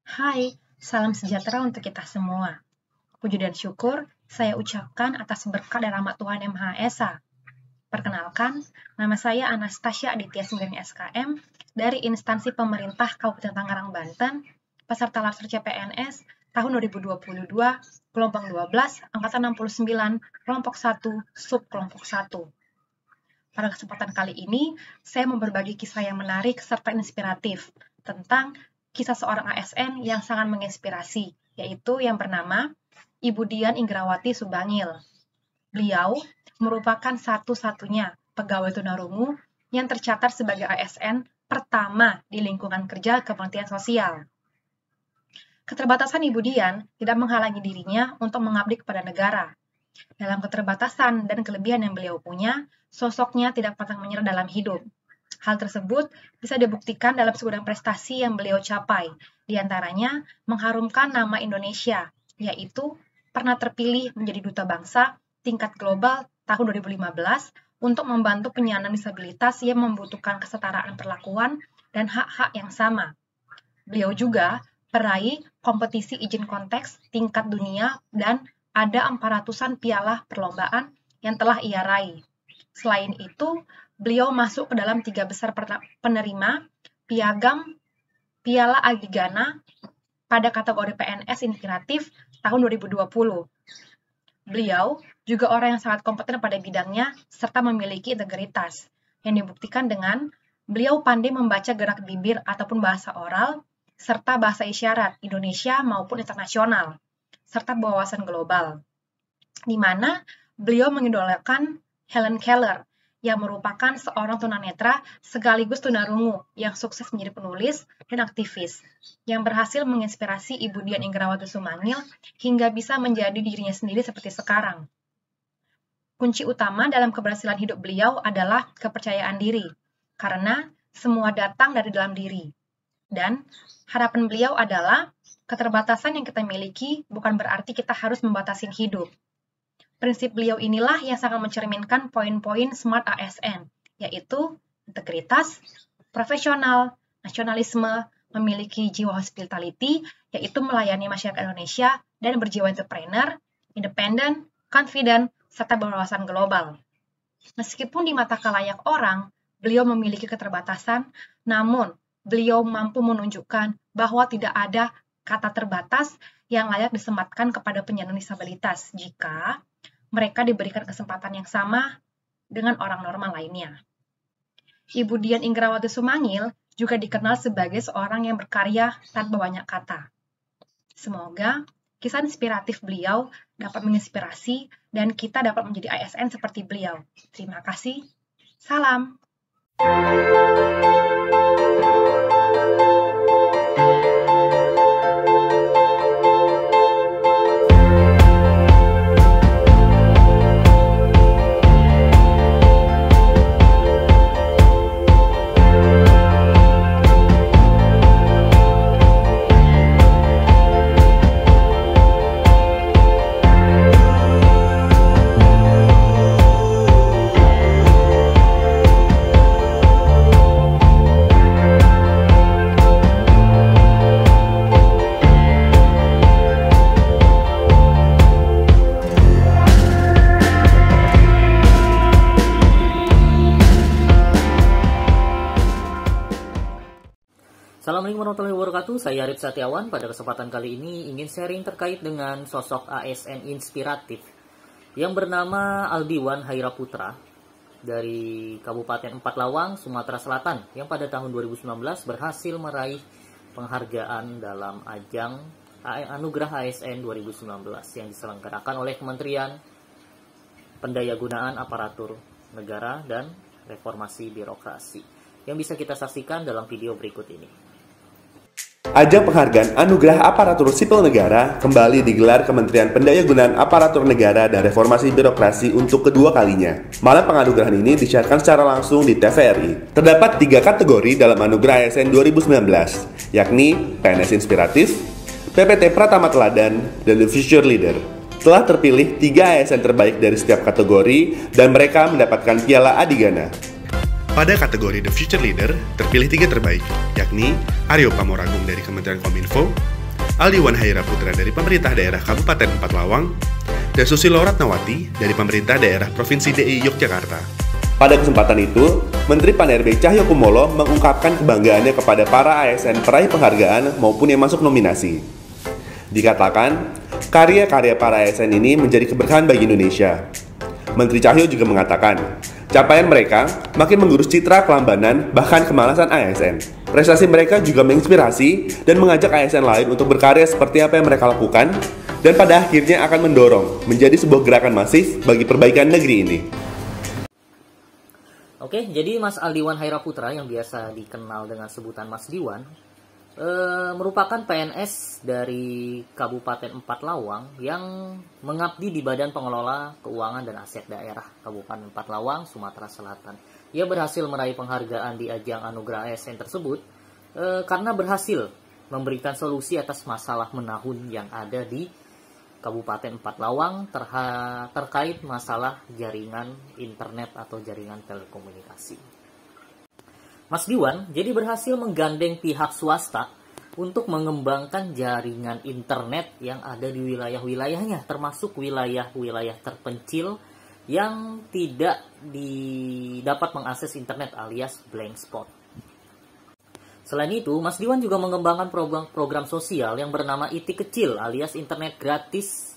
Hai, salam sejahtera untuk kita semua. Puji dan syukur saya ucapkan atas berkat dan rahmat Tuhan Yang Maha Esa. Perkenalkan, nama saya Anastasia Aditya Sembiring SKM dari instansi pemerintah Kabupaten Tangerang, Banten, peserta Latsar CPNS tahun 2022, gelombang 12, angkatan 69, kelompok 1, sub kelompok 1. Pada kesempatan kali ini, saya mau berbagi kisah yang menarik serta inspiratif tentang kisah seorang ASN yang sangat menginspirasi, yaitu yang bernama Ibu Dian Inggrawati Subangil. Beliau merupakan satu-satunya pegawai tunarungu yang tercatat sebagai ASN pertama di lingkungan kerja Kementerian Sosial. Keterbatasan Ibu Dian tidak menghalangi dirinya untuk mengabdi kepada negara. Dalam keterbatasan dan kelebihan yang beliau punya, sosoknya tidak pantang menyerah dalam hidup. Hal tersebut bisa dibuktikan dalam segudang prestasi yang beliau capai, di antaranya mengharumkan nama Indonesia, yaitu pernah terpilih menjadi Duta Bangsa tingkat global tahun 2015 untuk membantu penyandang disabilitas yang membutuhkan kesetaraan perlakuan dan hak-hak yang sama. Beliau juga peraih kompetisi izin konteks tingkat dunia dan ada 400-an piala perlombaan yang telah ia raih. Selain itu, beliau masuk ke dalam 3 besar penerima piagam Piala Adigana pada kategori PNS Inspiratif tahun 2020. Beliau juga orang yang sangat kompeten pada bidangnya serta memiliki integritas, yang dibuktikan dengan beliau pandai membaca gerak bibir ataupun bahasa oral, serta bahasa isyarat Indonesia maupun internasional, serta berwawasan global, di mana beliau mengidolakan Helen Keller, yang merupakan seorang tunanetra sekaligus tunarungu yang sukses menjadi penulis dan aktivis, yang berhasil menginspirasi Ibu Dian Inggrawati Subangil hingga bisa menjadi dirinya sendiri seperti sekarang. Kunci utama dalam keberhasilan hidup beliau adalah kepercayaan diri, karena semua datang dari dalam diri. Dan harapan beliau adalah keterbatasan yang kita miliki bukan berarti kita harus membatasi hidup. Prinsip beliau inilah yang sangat mencerminkan poin-poin SMART ASN, yaitu integritas, profesional, nasionalisme, memiliki jiwa hospitality, yaitu melayani masyarakat Indonesia, dan berjiwa entrepreneur, independen, confident, serta berwawasan global. Meskipun di mata khalayak orang, beliau memiliki keterbatasan, namun beliau mampu menunjukkan bahwa tidak ada kata terbatas yang layak disematkan kepada penyandang disabilitas jika mereka diberikan kesempatan yang sama dengan orang normal lainnya. Ibu Dian Inggrawati Subangil juga dikenal sebagai seorang yang berkarya tanpa banyak kata. Semoga kisah inspiratif beliau dapat menginspirasi dan kita dapat menjadi ASN seperti beliau. Terima kasih. Salam. Assalamualaikum warahmatullahi wabarakatuh, saya Arif Satiawan. Pada kesempatan kali ini ingin sharing terkait dengan sosok ASN inspiratif yang bernama Aldiwan Haira Putra dari Kabupaten Empat Lawang, Sumatera Selatan, yang pada tahun 2019 berhasil meraih penghargaan dalam ajang Anugerah ASN 2019 yang diselenggarakan oleh Kementerian Pendayagunaan Aparatur Negara dan Reformasi Birokrasi, yang bisa kita saksikan dalam video berikut ini. Ajang penghargaan Anugerah Aparatur Sipil Negara kembali digelar Kementerian Pendayagunaan Aparatur Negara dan Reformasi Birokrasi untuk kedua kalinya. Malam penganugerahan ini disiarkan secara langsung di TVRI. Terdapat 3 kategori dalam Anugerah ASN 2019, yakni PNS Inspiratif, PPT Pratama Teladan, dan The Future Leader. Telah terpilih 3 ASN terbaik dari setiap kategori dan mereka mendapatkan Piala Adigana. Pada kategori The Future Leader, terpilih 3 terbaik, yakni Aryo Pamoragum dari Kementerian Kominfo, Aldiwan Haira Putra dari Pemerintah Daerah Kabupaten Empat Lawang, dan Susilo Ratnawati dari Pemerintah Daerah Provinsi DI Yogyakarta. Pada kesempatan itu, Menteri Pan-RB Cahyokumolo mengungkapkan kebanggaannya kepada para ASN peraih penghargaan maupun yang masuk nominasi. Dikatakan, karya-karya para ASN ini menjadi keberkahan bagi Indonesia. Menteri Cahyo juga mengatakan, capaian mereka makin mengurus citra kelambanan bahkan kemalasan ASN. Prestasi mereka juga menginspirasi dan mengajak ASN lain untuk berkarya seperti apa yang mereka lakukan, dan pada akhirnya akan mendorong menjadi sebuah gerakan masif bagi perbaikan negeri ini. Oke, jadi Mas Aldiwan Haira Putra yang biasa dikenal dengan sebutan Mas Diwan merupakan PNS dari Kabupaten Empat Lawang yang mengabdi di Badan Pengelola Keuangan dan Aset Daerah Kabupaten Empat Lawang, Sumatera Selatan. Ia berhasil meraih penghargaan di ajang Anugerah ASN tersebut karena berhasil memberikan solusi atas masalah menahun yang ada di Kabupaten Empat Lawang terkait masalah jaringan internet atau jaringan telekomunikasi. Mas Diwan jadi berhasil menggandeng pihak swasta untuk mengembangkan jaringan internet yang ada di wilayah-wilayahnya, termasuk wilayah-wilayah terpencil yang tidak dapat mengakses internet alias blank spot. Selain itu, Mas Diwan juga mengembangkan program sosial yang bernama IT Kecil alias internet gratis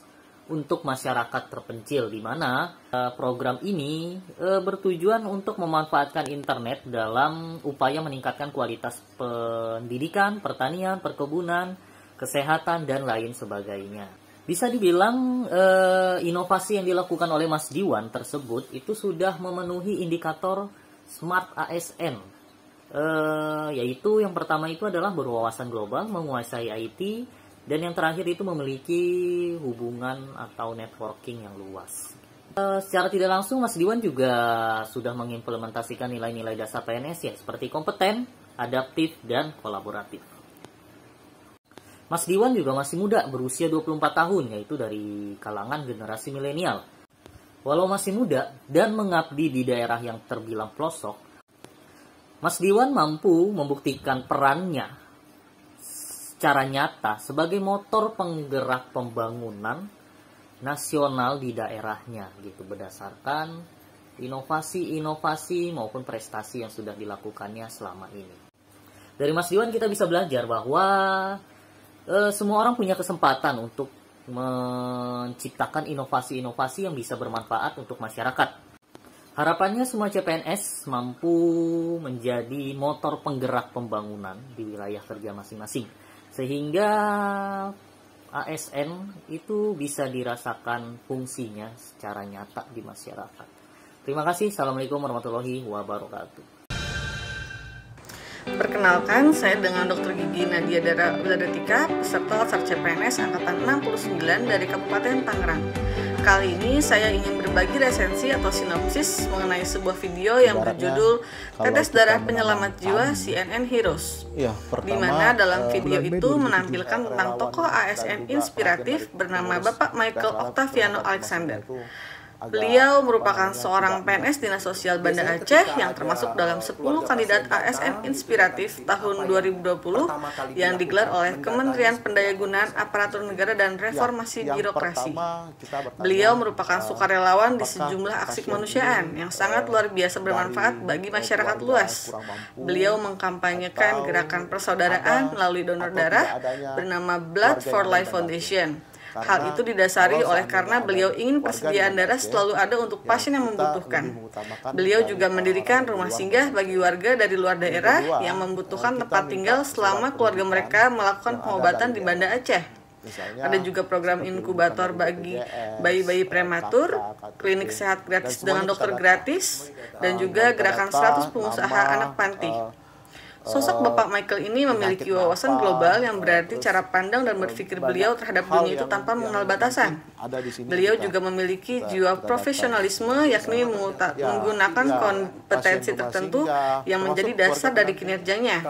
untuk masyarakat terpencil, di mana program ini bertujuan untuk memanfaatkan internet dalam upaya meningkatkan kualitas pendidikan, pertanian, perkebunan, kesehatan, dan lain sebagainya. Bisa dibilang inovasi yang dilakukan oleh Mas Diwan tersebut itu sudah memenuhi indikator Smart ASN, yaitu yang pertama itu adalah berwawasan global, menguasai IT, dan yang terakhir itu memiliki hubungan atau networking yang luas. Secara tidak langsung Mas Diwan juga sudah mengimplementasikan nilai-nilai dasar PNS ya, seperti kompeten, adaptif, dan kolaboratif. Mas Diwan juga masih muda, berusia 24 tahun, yaitu dari kalangan generasi milenial. Walau masih muda dan mengabdi di daerah yang terbilang pelosok, Mas Diwan mampu membuktikan perannya secara nyata sebagai motor penggerak pembangunan nasional di daerahnya gitu, berdasarkan inovasi-inovasi maupun prestasi yang sudah dilakukannya selama ini. Dari Mas Diwan kita bisa belajar bahwa semua orang punya kesempatan untuk menciptakan inovasi-inovasi yang bisa bermanfaat untuk masyarakat. Harapannya semua CPNS mampu menjadi motor penggerak pembangunan di wilayah kerja masing-masing, sehingga ASN itu bisa dirasakan fungsinya secara nyata di masyarakat. Terima kasih. Assalamualaikum warahmatullahi wabarakatuh. Perkenalkan, saya dengan Dr. Gigi Nadia Dara Wiladatika, peserta Latsar CPNS Angkatan 69 dari Kabupaten Tangerang. Kali ini saya ingin berbagi resensi atau sinopsis mengenai sebuah video yang berjudul Tetes Darah Penyelamat Jiwa CNN Heroes. Di mana dalam video itu menampilkan tentang tokoh ASN inspiratif bernama Bapak Michael Octaviano Alexander. Beliau merupakan seorang PNS Dinas Sosial Banda Aceh yang termasuk dalam 10 kandidat ASN inspiratif tahun 2020 yang digelar oleh Kementerian Pendayagunaan Aparatur Negara dan Reformasi Birokrasi. Beliau merupakan sukarelawan di sejumlah aksi kemanusiaan yang sangat luar biasa bermanfaat bagi masyarakat luas. Beliau mengkampanyekan gerakan persaudaraan melalui donor darah bernama Blood for Life Foundation. Hal itu didasari oleh karena beliau ingin persediaan darah selalu ada untuk pasien yang membutuhkan. Beliau juga mendirikan rumah singgah bagi warga dari luar daerah yang membutuhkan tempat tinggal selama keluarga mereka melakukan pengobatan di Banda Aceh. Ada juga program inkubator bagi bayi-bayi prematur, klinik sehat gratis dengan dokter gratis, dan juga gerakan 100 pengusaha anak panti. Sosok Bapak Michael ini memiliki wawasan global yang berarti cara pandang dan berpikir beliau terhadap dunia itu tanpa mengenal batasan. Beliau juga memiliki jiwa profesionalisme, yakni menggunakan kompetensi tertentu yang menjadi dasar dari kinerjanya.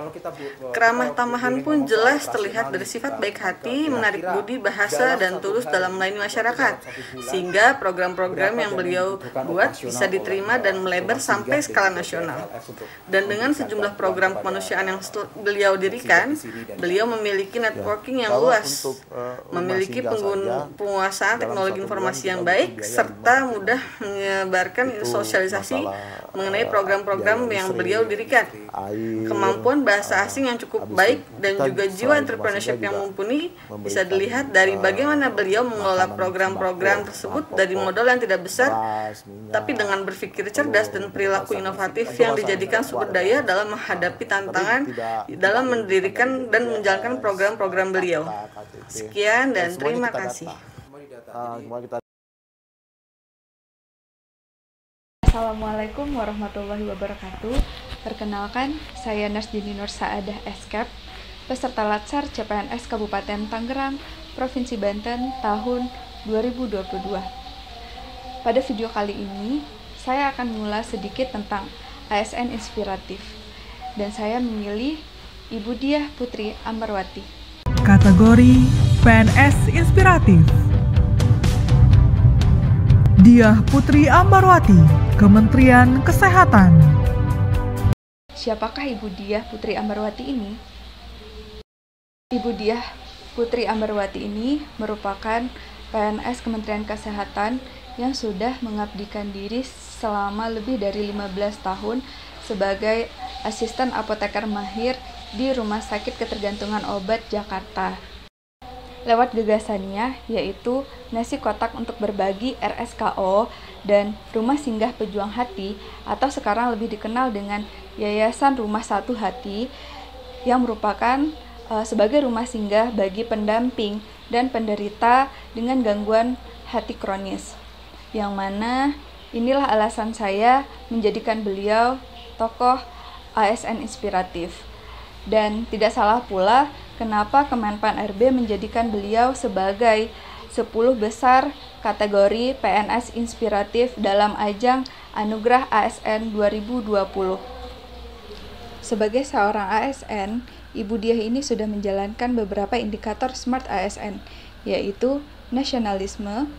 Keramah tamahan pun jelas terlihat dari sifat baik hati, menarik budi, bahasa, dan tulus dalam melayani masyarakat, sehingga program-program yang beliau buat bisa diterima dan melebar sampai skala nasional. Dan dengan sejumlah program kemanusiaan kemanusiaan yang beliau dirikan, beliau memiliki networking yang luas, memiliki penguasaan teknologi informasi yang baik, serta mudah menyebarkan sosialisasi mengenai program-program yang beliau dirikan. Kemampuan bahasa asing yang cukup baik dan juga jiwa entrepreneurship yang mumpuni bisa dilihat dari bagaimana beliau mengelola program-program tersebut dari modal yang tidak besar, tapi dengan berpikir cerdas dan perilaku inovatif yang dijadikan sumber daya dalam menghadapi tantangan dalam mendirikan dan menjalankan program-program beliau. Sekian dan terima kasih. Assalamualaikum warahmatullahi wabarakatuh. Perkenalkan, saya Narsdini Nur Saadah Eskep, peserta Latsar CPNS Kabupaten Tangerang, Provinsi Banten tahun 2022. Pada video kali ini, saya akan mengulas sedikit tentang ASN Inspiratif, dan saya memilih Ibu Diah Putri Amarwati. Kategori PNS Inspiratif. Diah Putri Amarwati, Kementerian Kesehatan. Siapakah Ibu Diah Putri Amarwati ini? Ibu Diah Putri Amarwati ini merupakan PNS Kementerian Kesehatan yang sudah mengabdikan diri selama lebih dari 15 tahun sebagai asisten apoteker mahir di Rumah Sakit Ketergantungan Obat Jakarta. Lewat gagasannya, yaitu Nasi Kotak untuk Berbagi RSKO dan Rumah Singgah Pejuang Hati, atau sekarang lebih dikenal dengan Yayasan Rumah Satu Hati, yang merupakan sebagai rumah singgah bagi pendamping dan penderita dengan gangguan hati kronis. Yang mana inilah alasan saya menjadikan beliau tokoh ASN inspiratif. Dan tidak salah pula kenapa Kemenpan RB menjadikan beliau sebagai 10 besar kategori PNS inspiratif dalam ajang Anugerah ASN 2020. Sebagai seorang ASN, Ibu Diah ini sudah menjalankan beberapa indikator SMART ASN, yaitu nasionalisme,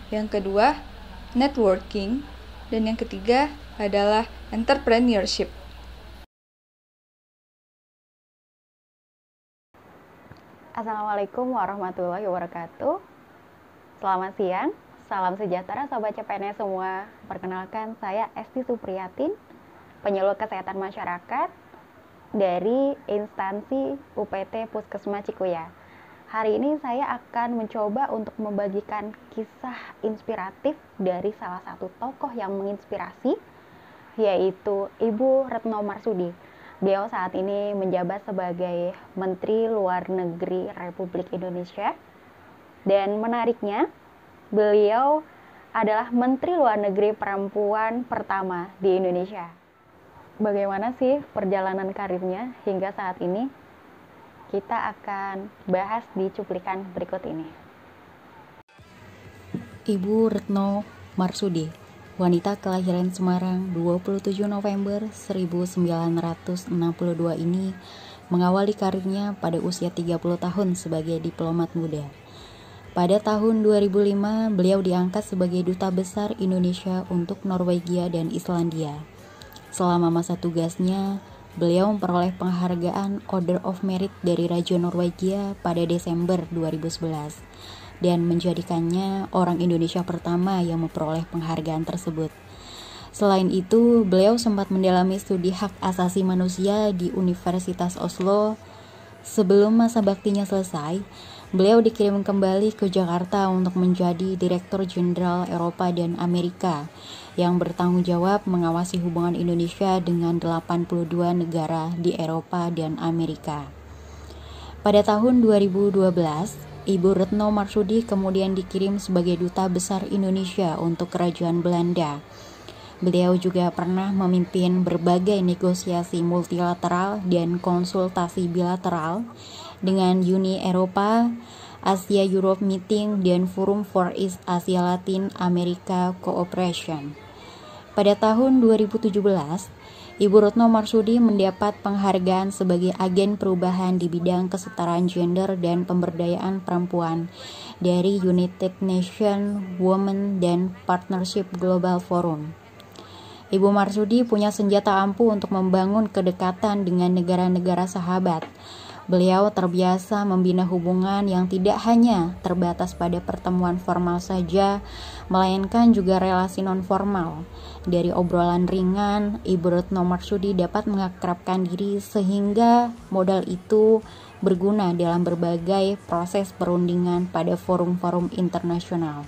yang kedua networking, dan yang ketiga adalah entrepreneurship. Assalamualaikum warahmatullahi wabarakatuh. Selamat siang, salam sejahtera Sobat CPNS semua. Perkenalkan, saya Esti Supriyatin, penyuluh kesehatan masyarakat dari instansi UPT Puskesmas Cikuya. Hari ini saya akan mencoba untuk membagikan kisah inspiratif dari salah satu tokoh yang menginspirasi, yaitu Ibu Retno Marsudi. Beliau saat ini menjabat sebagai Menteri Luar Negeri Republik Indonesia. Dan menariknya, beliau adalah Menteri Luar Negeri perempuan pertama di Indonesia. Bagaimana sih perjalanan karirnya hingga saat ini? Kita akan bahas di cuplikan berikut ini. Ibu Retno Marsudi, wanita kelahiran Semarang 27 November 1962 ini mengawali karirnya pada usia 30 tahun sebagai diplomat muda. Pada tahun 2005, beliau diangkat sebagai Duta Besar Indonesia untuk Norwegia dan Islandia. Selama masa tugasnya, beliau memperoleh penghargaan Order of Merit dari Raja Norwegia pada Desember 2011 dan menjadikannya orang Indonesia pertama yang memperoleh penghargaan tersebut. Selain itu, beliau sempat mendalami studi hak asasi manusia di Universitas Oslo. Sebelum masa baktinya selesai, beliau dikirim kembali ke Jakarta untuk menjadi Direktur Jenderal Eropa dan Amerika yang bertanggung jawab mengawasi hubungan Indonesia dengan 82 negara di Eropa dan Amerika. Pada tahun 2012, Ibu Retno Marsudi kemudian dikirim sebagai Duta Besar Indonesia untuk Kerajaan Belanda. Beliau juga pernah memimpin berbagai negosiasi multilateral dan konsultasi bilateral dengan Uni Eropa, Asia Europe Meeting, dan Forum for East Asia Latin America Cooperation. Pada tahun 2017, Ibu Retno Marsudi mendapat penghargaan sebagai agen perubahan di bidang kesetaraan gender dan pemberdayaan perempuan dari United Nations Women dan Partnership Global Forum. Ibu Marsudi punya senjata ampuh untuk membangun kedekatan dengan negara-negara sahabat. Beliau terbiasa membina hubungan yang tidak hanya terbatas pada pertemuan formal saja, melainkan juga relasi non-formal. Dari obrolan ringan, Ibu Retno Marsudi dapat mengakrabkan diri sehingga modal itu berguna dalam berbagai proses perundingan pada forum-forum internasional.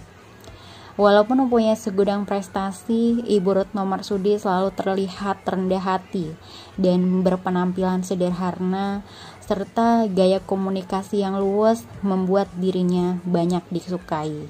Walaupun mempunyai segudang prestasi, Ibu Retno Marsudi selalu terlihat rendah hati dan berpenampilan sederhana, serta gaya komunikasi yang luwes membuat dirinya banyak disukai.